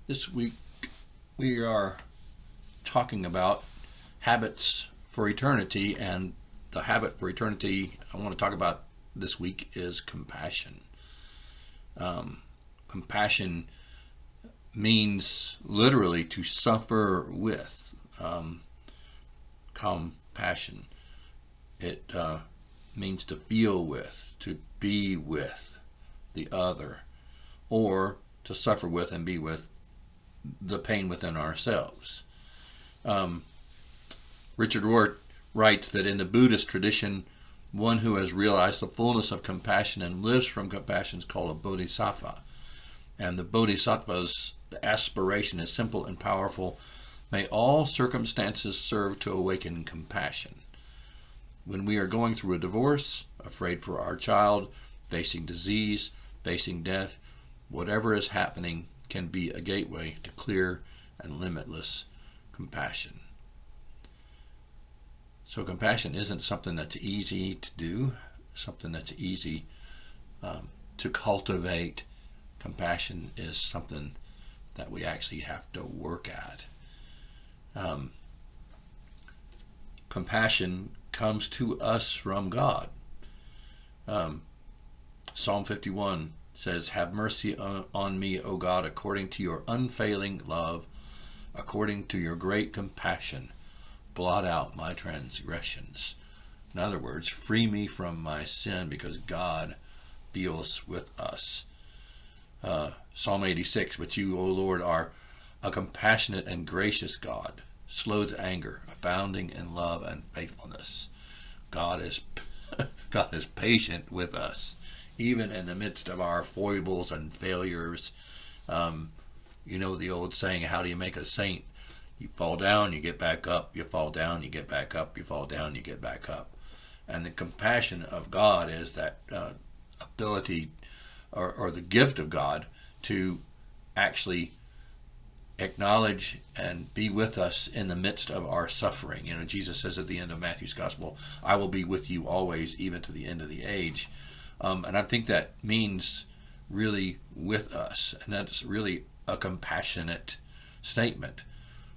This week we are talking about habits for eternity, and the habit for eternity I want to talk about this week is compassion. Compassion means literally to suffer with. Compassion. It means to feel with, to be with the other, or to suffer with and be with the pain within ourselves. Um, Richard Rohr writes that in the Buddhist tradition, one who has realized the fullness of compassion and lives from compassion is called a bodhisattva. And the bodhisattva's aspiration is simple and powerful. May all circumstances serve to awaken compassion. When we are going through a divorce, afraid for our child, facing disease, facing death, whatever is happening can be a gateway to clear and limitless compassion. So compassion isn't something that's easy to do, something that's easy to cultivate. Compassion is something that we actually have to work at. Compassion comes to us from God. Psalm 51 says, "Have mercy on me, O God, according to your unfailing love, according to your great compassion. Blot out my transgressions." In other words, free me from my sin, because God feels with us. Psalm 86, "But you, O Lord, are a compassionate and gracious God, slow to anger, abounding in love and faithfulness." God is God is patient with us, even in the midst of our foibles and failures. You know the old saying, how do you make a saint? You fall down, you get back up, you fall down, you get back up, you fall down, you get back up. And the compassion of God is that ability or the gift of God to actually acknowledge and be with us in the midst of our suffering. You know, Jesus says at the end of Matthew's gospel, "I will be with you always, even to the end of the age." And I think that means really with us. And that's really a compassionate statement.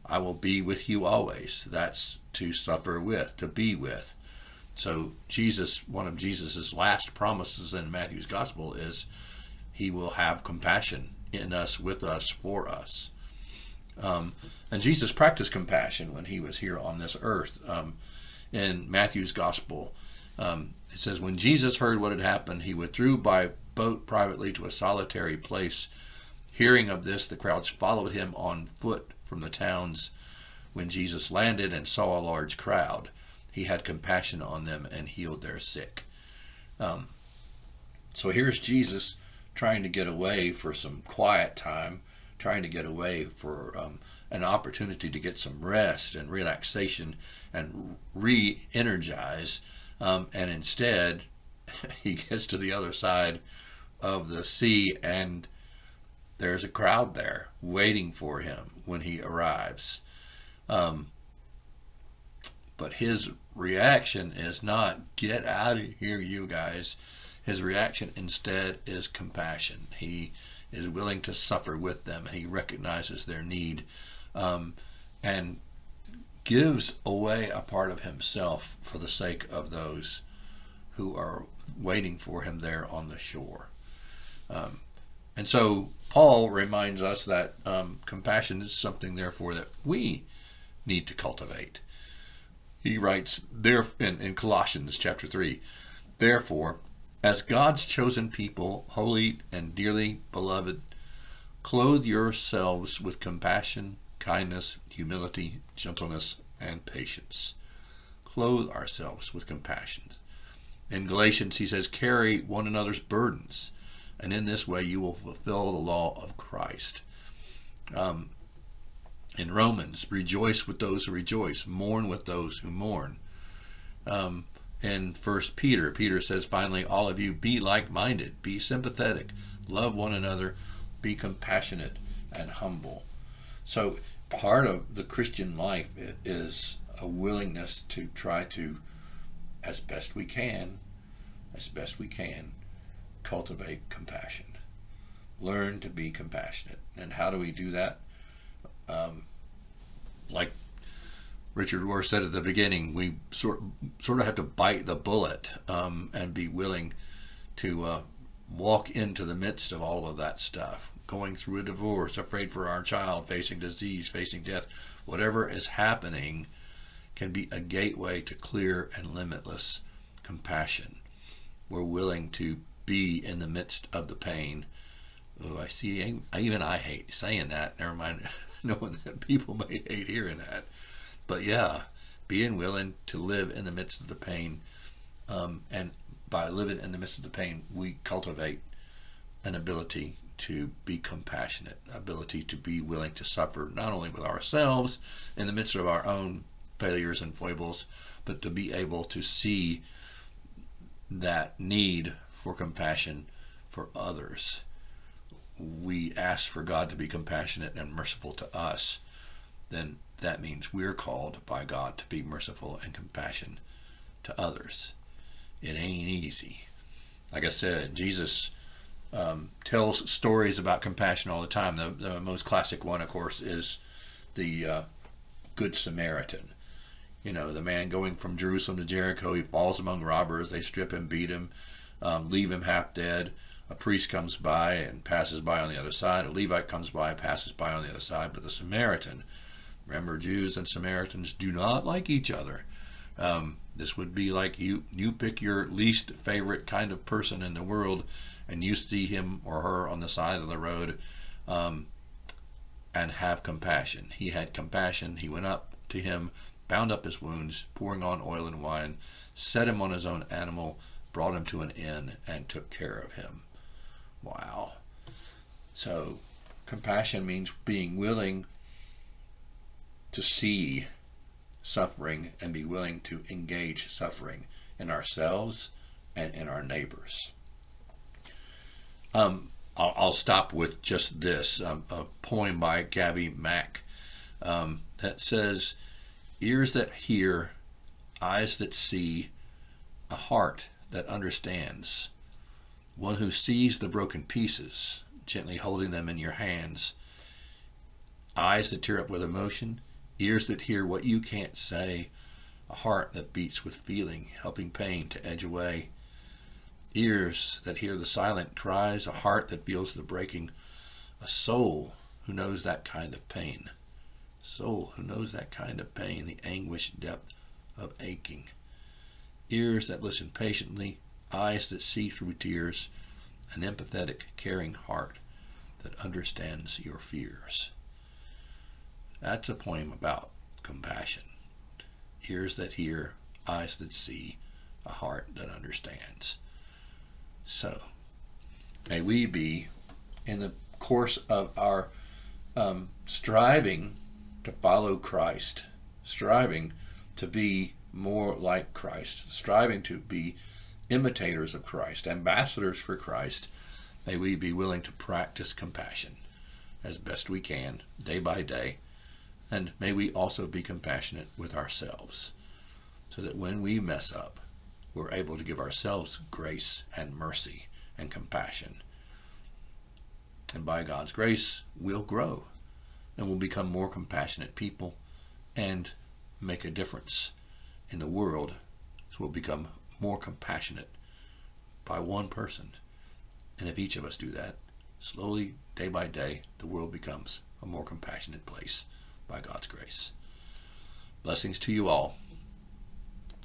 I will be with you always. That's to suffer with, to be with. So one of Jesus's last promises in Matthew's gospel is he will have compassion in us, with us, for us. And Jesus practiced compassion when he was here on this earth. In Matthew's gospel, it says, "When Jesus heard what had happened, he withdrew by boat privately to a solitary place. Hearing of this, the crowds followed him on foot from the towns. When Jesus landed and saw a large crowd, he had compassion on them and healed their sick." So here's Jesus trying to get away for some quiet time, trying to get away for an opportunity to get some rest and relaxation and re-energize. And instead, he gets to the other side of the sea, and there's a crowd there waiting for him when he arrives. But his reaction is not, "Get out of here, you guys." His reaction instead is compassion. He is willing to suffer with them, and he recognizes their need, and gives away a part of himself for the sake of those who are waiting for him there on the shore. And so Paul reminds us that compassion is something, therefore, that we need to cultivate. He writes there in Colossians chapter 3, "Therefore, as God's chosen people, holy and dearly beloved, clothe yourselves with compassion, kindness, humility, gentleness, and patience." Clothe ourselves with compassion. In Galatians, he says, "Carry one another's burdens, and in this way you will fulfill the law of Christ." In Romans, "Rejoice with those who rejoice, mourn with those who mourn." In 1 Peter says, "Finally, all of you be like-minded, be sympathetic, love one another, be compassionate and humble." So part of the Christian life is a willingness to try to, as best we can, cultivate compassion. learn to be compassionate. And how do we do that? Like Richard Rohr said at the beginning, we sort of have to bite the bullet and be willing to walk into the midst of all of that stuff. Going through a divorce, afraid for our child, facing disease, facing death, whatever is happening can be a gateway to clear and limitless compassion. We're willing to be in the midst of the pain. Oh, I see. Even I hate saying that. Never mind knowing that people may hate hearing that. But yeah, being willing to live in the midst of the pain. And by living in the midst of the pain, we cultivate an ability to be compassionate, ability to be willing to suffer, not only with ourselves in the midst of our own failures and foibles, but to be able to see that need for compassion for others. We ask for God to be compassionate and merciful to us, then that means we're called by God to be merciful and compassionate to others. It ain't easy. Like I said, Jesus tells stories about compassion all the time. The most classic one, of course, is the Good Samaritan. You know, the man going from Jerusalem to Jericho, he falls among robbers. They strip him, beat him, leave him half dead. A priest comes by and passes by on the other side. A Levite comes by, passes by on the other side. But the Samaritan, remember, Jews and Samaritans do not like each other. This would be like you pick your least favorite kind of person in the world, and you see him or her on the side of the road, and have compassion. He had compassion. He went up to him, bound up his wounds, pouring on oil and wine, set him on his own animal, brought him to an inn, and took care of him. Wow. So compassion means being willing to see suffering and be willing to engage suffering in ourselves and in our neighbors. I'll stop with just this, a poem by Gabby Mack that says, ears that hear, eyes that see, a heart that understands, one who sees the broken pieces, gently holding them in your hands, eyes that tear up with emotion, ears that hear what you can't say, a heart that beats with feeling, helping pain to edge away, ears that hear the silent cries, a heart that feels the breaking, a soul who knows that kind of pain, soul who knows that kind of pain, the anguish depth of aching, ears that listen patiently, eyes that see through tears, an empathetic, caring heart that understands your fears. That's a poem about compassion. Ears that hear, eyes that see, a heart that understands. So, may we be, in the course of our striving to follow Christ, striving to be more like Christ, striving to be imitators of Christ, ambassadors for Christ, may we be willing to practice compassion as best we can, day by day. And may we also be compassionate with ourselves, so that when we mess up, we're able to give ourselves grace and mercy and compassion. And by God's grace, we'll grow and we'll become more compassionate people and make a difference in the world. So we'll become more compassionate by one person. And if each of us do that, slowly, day by day, the world becomes a more compassionate place by God's grace. Blessings to you all.